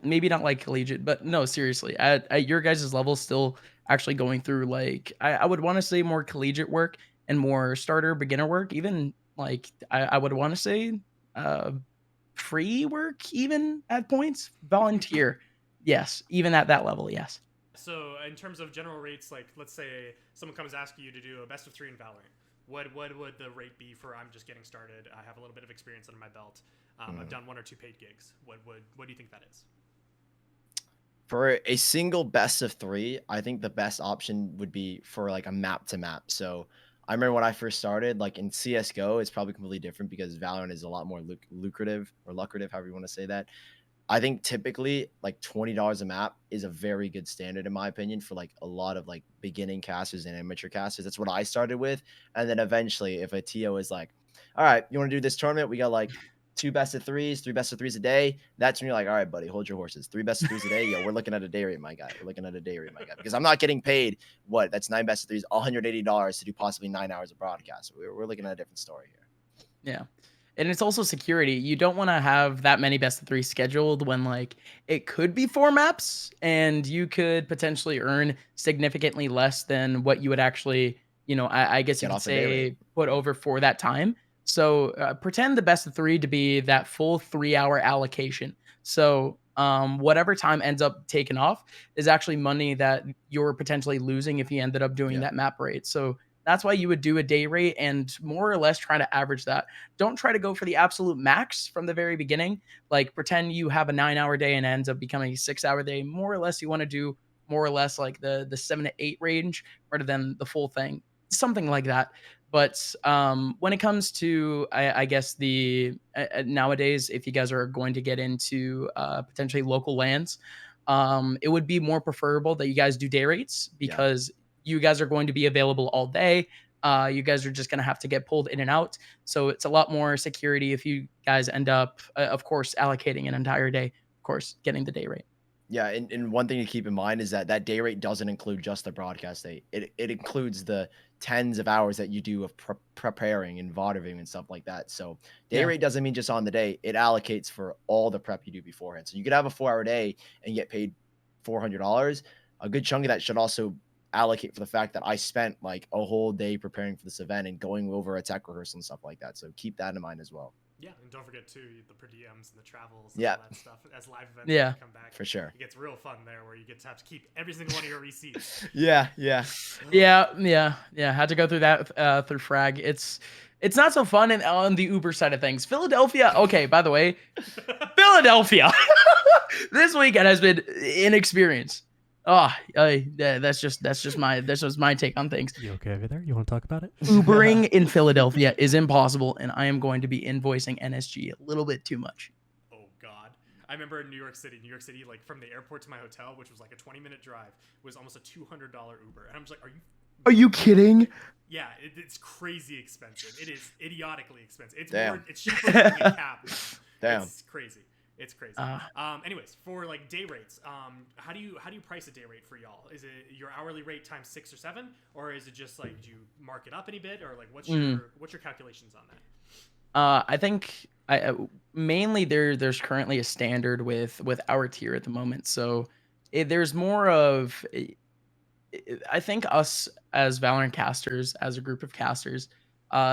maybe not like collegiate, but no, seriously, at your guys' level, still actually going through like I would want to say more collegiate work and more starter beginner work, even like I would want to say free work, even at points, volunteer. Yes, even at that level, yes. So in terms of general rates, like let's say someone comes asking you to do a best of 3 in Valorant, what would the rate be for I'm just getting started? I have a little bit of experience under my belt. I've done 1 or 2 paid gigs. What do you think that is? For a single best of 3, I think the best option would be for like a map to map. So I remember when I first started, like in CS:GO, it's probably completely different because Valorant is a lot more lucrative, however you want to say that. I think typically like $20 a map is a very good standard in my opinion for like a lot of like beginning casters and amateur casters. That's what I started with. And then eventually if a TO is like, all right, you want to do this tournament? We got like 2 best of 3s, 3 best of 3s a day. That's when you're like, all right, buddy, hold your horses. 3 best of 3s a day. Yo, we're looking at a day rate, my guy. We're looking at a day rate, my guy. Because I'm not getting paid that's 9 best of 3s, $180 to do possibly 9 hours of broadcast. We're looking at a different story here. Yeah. And it's also security. You don't want to have that many best of 3 scheduled when like it could be 4 maps and you could potentially earn significantly less than what you would actually, I guess you could say put over for that time. So pretend the best of 3 to be that full 3-hour allocation. So whatever time ends up taken off is actually money that you're potentially losing if you ended up doing that map rate. So that's why you would do a day rate and more or less try to average that. Don't try to go for the absolute max from the very beginning. Like pretend you have a 9-hour day and it ends up becoming a 6-hour day. More or less, you want to do more or less like the 7 to 8 range rather than the full thing, something like that. But when it comes to, I guess the nowadays, if you guys are going to get into potentially local lands, it would be more preferable that you guys do day rates because you guys are going to be available all day. You guys are just going to have to get pulled in and out. So it's a lot more security if you guys end up, of course, allocating an entire day, of course, getting the day rate. Yeah, and one thing to keep in mind is that day rate doesn't include just the broadcast day. It includes the tens of hours that you do of preparing and Vod Reviewing and stuff like that. So day rate doesn't mean just on the day. It allocates for all the prep you do beforehand. So you could have a 4-hour day and get paid $400. A good chunk of that should also allocate for the fact that I spent like a whole day preparing for this event and going over a tech rehearsal and stuff like that. So keep that in mind as well. Yeah, and don't forget too the per diems and the travels and all that stuff as live events come back. For sure. It gets real fun there where you get to have to keep every single one of your receipts. Yeah. Had to go through that through Frag. It's not so fun on the Uber side of things. Philadelphia, okay, by the way, Philadelphia. This weekend has been inexperienced. That's just my take on things. You okay over there? You want to talk about it? Ubering in Philadelphia is impossible, and I am going to be invoicing NSG a little bit too much. Oh God, I remember in New York City, like from the airport to my hotel, which was like a 20-minute drive, was almost a $200 Uber, and I'm just like, are you kidding? Yeah, it's crazy expensive. It is idiotically expensive. It's cheaper than a cab. Damn, it's crazy. It's crazy. Anyways, for like day rates, how do you price a day rate for y'all? Is it your hourly rate times 6 or 7, or is it just like do you mark it up any bit, or like what's your calculations on that? I think mainly there's currently a standard with our tier at the moment, so there's more of I think us as Valorant casters, as a group of casters.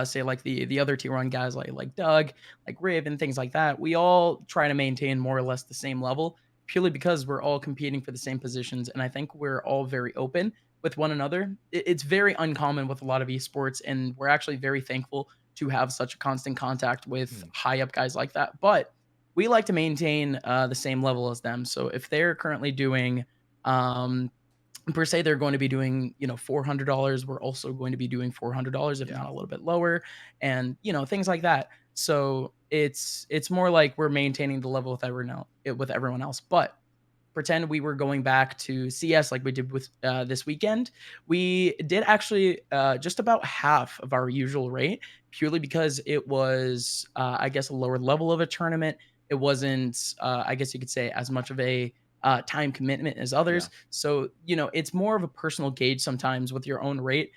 Say like the other tier 1 guys like Doug, like Riv and things like that, we all try to maintain more or less the same level purely because we're all competing for the same positions. And I think we're all very open with one another. It's very uncommon with a lot of esports, and we're actually very thankful to have such a constant contact with high up guys like that. But we like to maintain the same level as them. So if they're currently doing per se they're going to be doing $400, we're also going to be doing $400 if not a little bit lower, and things like that. So it's more like we're maintaining the level with everyone else. But pretend we were going back to CS like we did with this weekend. We did actually just about half of our usual rate, purely because it was I guess a lower level of a tournament. It wasn't I guess you could say as much of a time commitment as others. So, it's more of a personal gauge sometimes with your own rate.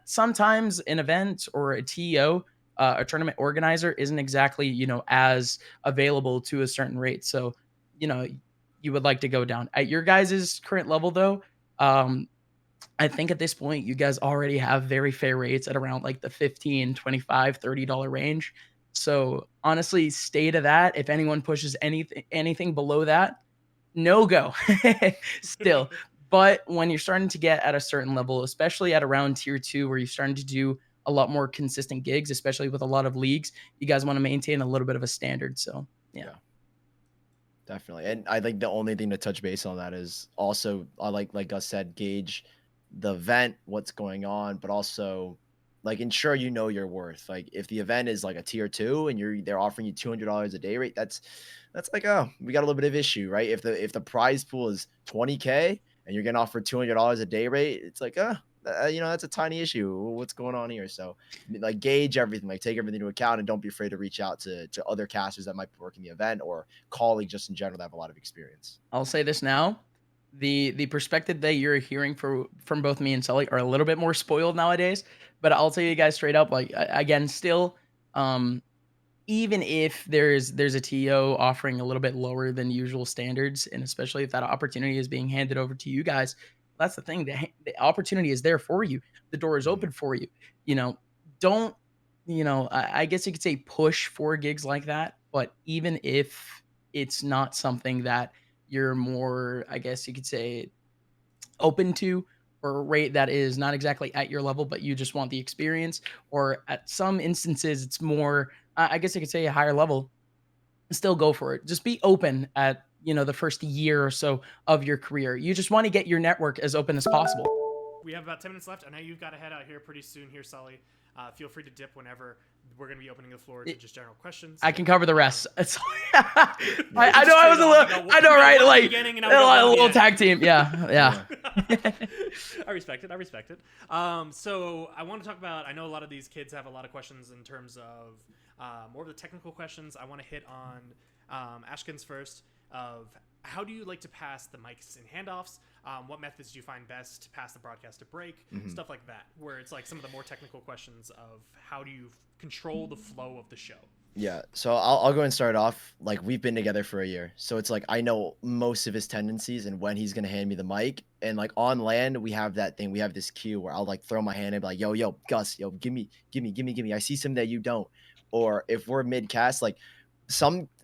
Sometimes an event or a TO, a tournament organizer isn't exactly, as available to a certain rate. So, you would like to go down at your guys' current level though. I think at this point, you guys already have very fair rates at around like the $15, $25, $30 range. So honestly, stay to that. If anyone pushes anything below that, no go still. But when you're starting to get at a certain level, especially at around tier 2, where you're starting to do a lot more consistent gigs, especially with a lot of leagues, you guys want to maintain a little bit of a standard. So yeah. Definitely. And I think the only thing to touch base on that is also, I like Gus said, gauge the event, what's going on, but also like ensure you know your worth. Like if the event is like a tier 2 and they're offering you $200 a day rate, that's like, oh, we got a little bit of issue, right? If the prize pool is 20K and you're getting offered $200 a day rate, it's like, that's a tiny issue. What's going on here? So like gauge everything, like take everything into account, and don't be afraid to reach out to other casters that might be working the event, or colleagues just in general that have a lot of experience. I'll say this now. The perspective that you're hearing from both me and Sully are a little bit more spoiled nowadays, but I'll tell you guys straight up, like, again, still, even if there's a TO offering a little bit lower than usual standards, and especially if that opportunity is being handed over to you guys, that's the thing. The opportunity is there for you. The door is open for you. Don't, I guess you could say push for gigs like that, but even if it's not something that you're more, I guess you could say, open to, or a rate that is not exactly at your level, but you just want the experience, or at some instances, it's more, I guess I could say, a higher level, still go for it. Just be open at, the first year or so of your career. You just want to get your network as open as possible. We have about 10 minutes left. I know you've got to head out here pretty soon here, Sully. Feel free to dip whenever. We're going to be opening the floor to just general questions. I can cover the rest. I know I was a little, I know, right? Like a little tag team. Yeah. I respect it. So I want to talk about, I know a lot of these kids have a lot of questions in terms of more of the technical questions. I want to hit on Ashkin's first, of how do you like to pass the mics in handoffs? What methods do you find best to pass the broadcast to break? Stuff like that, where it's like some of the more technical questions of how do you control the flow of the show? Yeah, so I'll go and start off. Like, we've been together for a year, so it's like I know most of his tendencies and when he's gonna hand me the mic. And like on land, we have that thing. We have this cue where I'll like throw my hand and be like, yo, Gus, yo, give me. I see something that you don't. Or if we're mid cast, like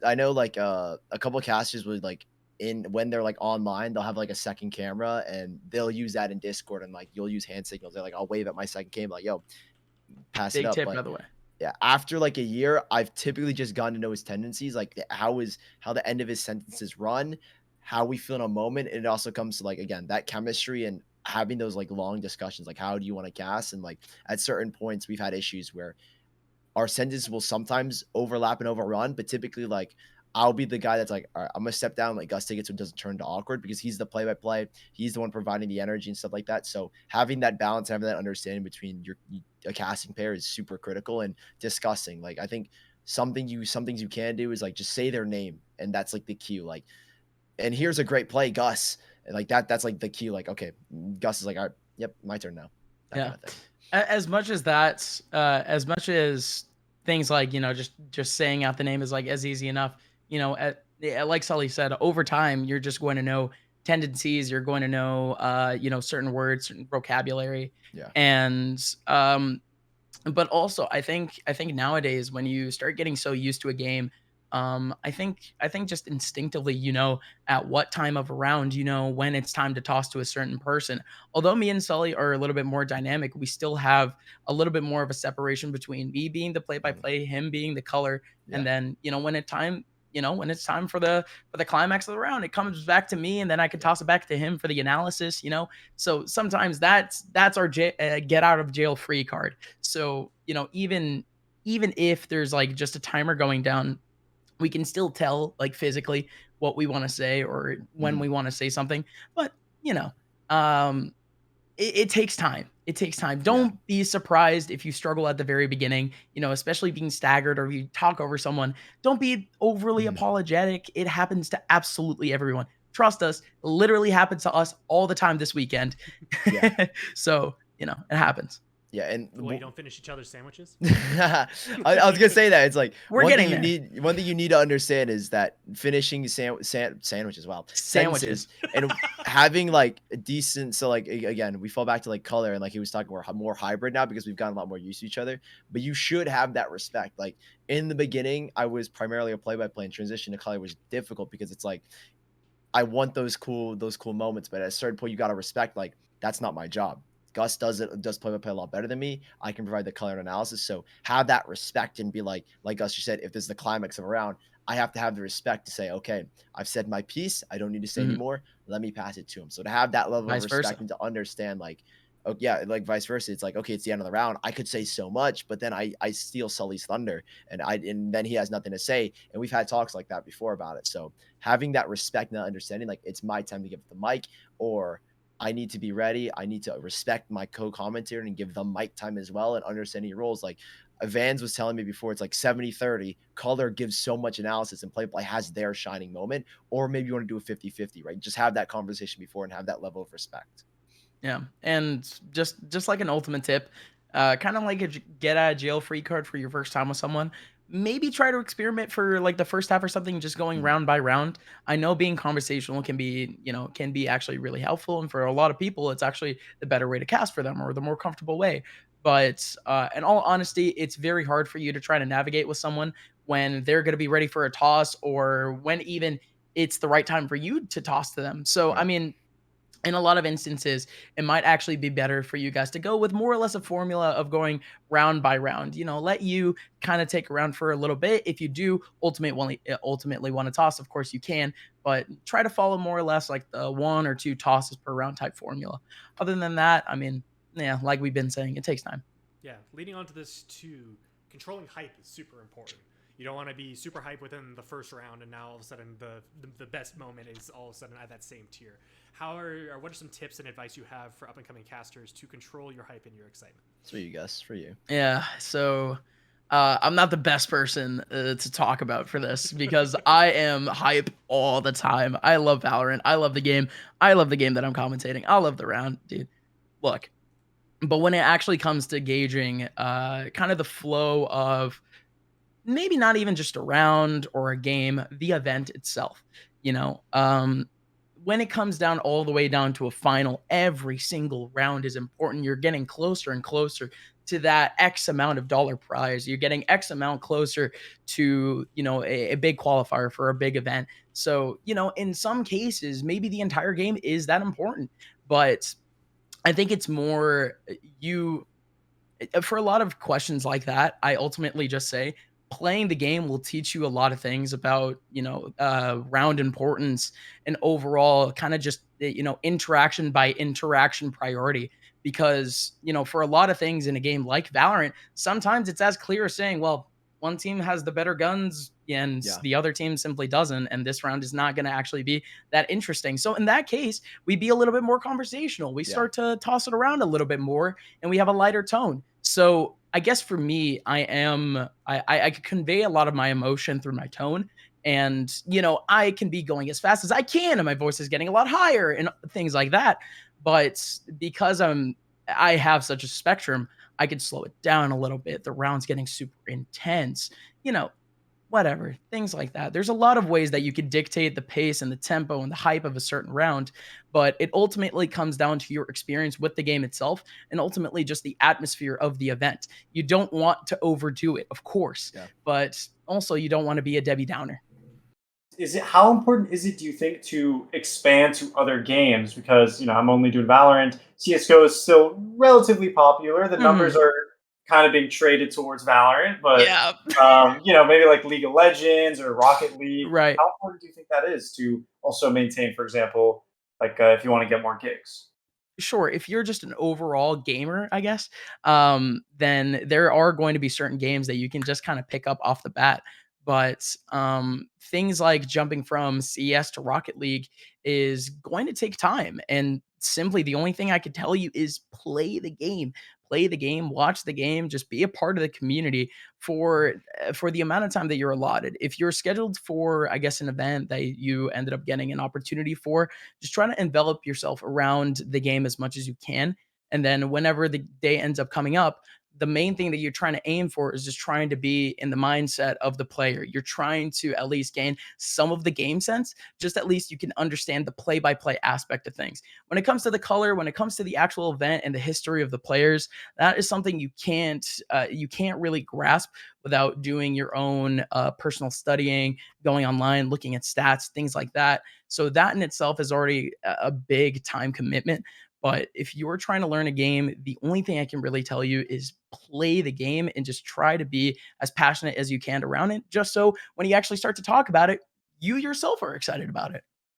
I know like a couple of casters would like, when they're like online, they'll have like a second camera and they'll use that in Discord, and like you'll use hand signals. They're like, I'll wave at my second cam, like, yo, pass it up. Big tip, but, by the way. Yeah, after like a year, I've typically just gotten to know his tendencies, like how the end of his sentences run, how we feel in a moment. And it also comes to like, again, that chemistry and having those like long discussions, like how do you want to cast? And like at certain points, we've had issues where our sentences will sometimes overlap and overrun, but typically like I'll be the guy that's like, all right, I'm gonna step down, like Gus take it so it doesn't turn to awkward, because he's the play-by-play, he's the one providing the energy and stuff like that. So having that balance, having that understanding between a casting pair is super critical. And discussing, like, I think some things you can do is like just say their name, and that's like the cue. Like, and here's a great play, Gus, and like that's like the cue. Like, okay, Gus is like, all right, yep, my turn now. That yeah. kind of thing. As much as that's as much as things like, just saying out the name is like as easy enough. Like Sully said, over time, you're just going to know tendencies. You're going to know, certain words, certain vocabulary. Yeah. And, but also I think nowadays when you start getting so used to a game, I think just instinctively, at what time of a round, when it's time to toss to a certain person. Although me and Sully are a little bit more dynamic, we still have a little bit more of a separation between me being the play-by-play, him being the color. Yeah. And then, when it's time for the climax of the round, it comes back to me, and then I can toss it back to him for the analysis, So sometimes that's our get out of jail free card. So, even if there's like just a timer going down, we can still tell like physically what we want to say or when we want to say something. But, it takes time. It takes time. Don't be surprised if you struggle at the very beginning, especially being staggered, or you talk over someone. Don't be overly apologetic. It happens to absolutely everyone. Trust us, it literally happens to us all the time this weekend. Yeah. So, it happens. Yeah, and you don't finish each other's sandwiches. I was gonna say that it's like one thing you need to understand is that finishing sandwiches, sentences, and having like a decent. So like again, we fall back to like color, and like he was talking more hybrid now because we've gotten a lot more used to each other. But you should have that respect. Like in the beginning, I was primarily a play-by-play, and transition to color was difficult because it's like I want those cool moments, but at a certain point, you got to respect, like, that's not my job. Gus does play-by-play a lot better than me. I can provide the color and analysis. So have that respect and be like Gus, you said, if there's the climax of a round, I have to have the respect to say, okay, I've said my piece. I don't need to say anymore. Let me pass it to him. So to have that level of respect and to understand, like, oh yeah, like vice versa. It's like, okay, it's the end of the round. I could say so much, but then I steal Sully's thunder, and then he has nothing to say. And we've had talks like that before about it. So having that respect and that understanding, like, it's my time to give the mic, or I need to be ready. I need to respect my co-commentator and give them mic time as well, and understanding roles. Like Vans was telling me before, it's like 70-30. Color gives so much analysis, and play has their shining moment. Or maybe you want to do a 50-50, right? Just have that conversation before and have that level of respect. Yeah, and just like an ultimate tip, kind of like a get out of jail free card for your first time with someone. Maybe try to experiment for like the first half or something, just going round by round. I know being conversational can be, can be actually really helpful, and for a lot of people, it's actually the better way to cast for them or the more comfortable way. But in all honesty, it's very hard for you to try to navigate with someone when they're going to be ready for a toss, or when even it's the right time for you to toss to them. So, Right. I mean, in a lot of instances, it might actually be better for you guys to go with more or less a formula of going round by round. Let you kind of take a round for a little bit. If you do ultimately want to toss, of course you can, but try to follow more or less like the 1 or 2 tosses per round type formula. Other than that, I mean, yeah, like we've been saying, it takes time. Yeah, leading on to this too, controlling hype is super important. You don't want to be super hype within the first round, and now all of a sudden the best moment is all of a sudden at that same tier. What are some tips and advice you have for up and coming casters to control your hype and your excitement? Sweet, Gus, for you. Yeah, so I'm not the best person to talk about for this because I am hype all the time. I love Valorant. I love the game. I love the game that I'm commentating. I love the round, dude. Look, but when it actually comes to gauging kind of the flow of maybe not even just a round or a game, the event itself, when it comes down all the way down to a final, every single round is important. You're getting closer and closer to that X amount of dollar prize. You're getting X amount closer to, a big qualifier for a big event. So, in some cases, maybe the entire game is that important. But I think it's more for a lot of questions like that, I ultimately just say playing the game will teach you a lot of things about, round importance and overall kind of just, interaction by interaction priority. Because, for a lot of things in a game like Valorant, sometimes it's as clear as saying, well, one team has the better guns and the other team simply doesn't. And this round is not going to actually be that interesting. So in that case, we be a little bit more conversational. We start to toss it around a little bit more, and we have a lighter tone. So I guess for me, I could convey a lot of my emotion through my tone. And, I can be going as fast as I can and my voice is getting a lot higher and things like that. But because I have such a spectrum, I could slow it down a little bit. The round's getting super intense, you know, whatever, things like that. There's a lot of ways that you could dictate the pace and the tempo and the hype of a certain round, but it ultimately comes down to your experience with the game itself and ultimately just the atmosphere of the event. You don't want to overdo it, of course, but also you don't want to be a Debbie Downer. How important is it, do you think, to expand to other games? Because I'm only doing Valorant. CS:GO is still relatively popular. The numbers are kind of being traded towards Valorant, but maybe like League of Legends or Rocket League. Right. How important do you think that is to also maintain, for example, like if you want to get more gigs? Sure, if you're just an overall gamer, I guess, then there are going to be certain games that you can just kind of pick up off the bat. But things like jumping from CS to Rocket League is going to take time. And simply the only thing I could tell you is play the game, watch the game, just be a part of the community for the amount of time that you're allotted. If you're scheduled for, I guess, an event that you ended up getting an opportunity for, just try to envelop yourself around the game as much as you can. And then whenever the day ends up coming up, the main thing that you're trying to aim for is just trying to be in the mindset of the player. You're trying to at least gain some of the game sense, just at least you can understand the play-by-play aspect of things. When it comes to the color, when it comes to the actual event and the history of the players, that is something you can't really grasp without doing your own personal studying, going online, looking at stats, things like that. So that in itself is already a big time commitment. But if you're trying to learn a game, the only thing I can really tell you is play the game and just try to be as passionate as you can around it, just so when you actually start to talk about it, you yourself are excited about it.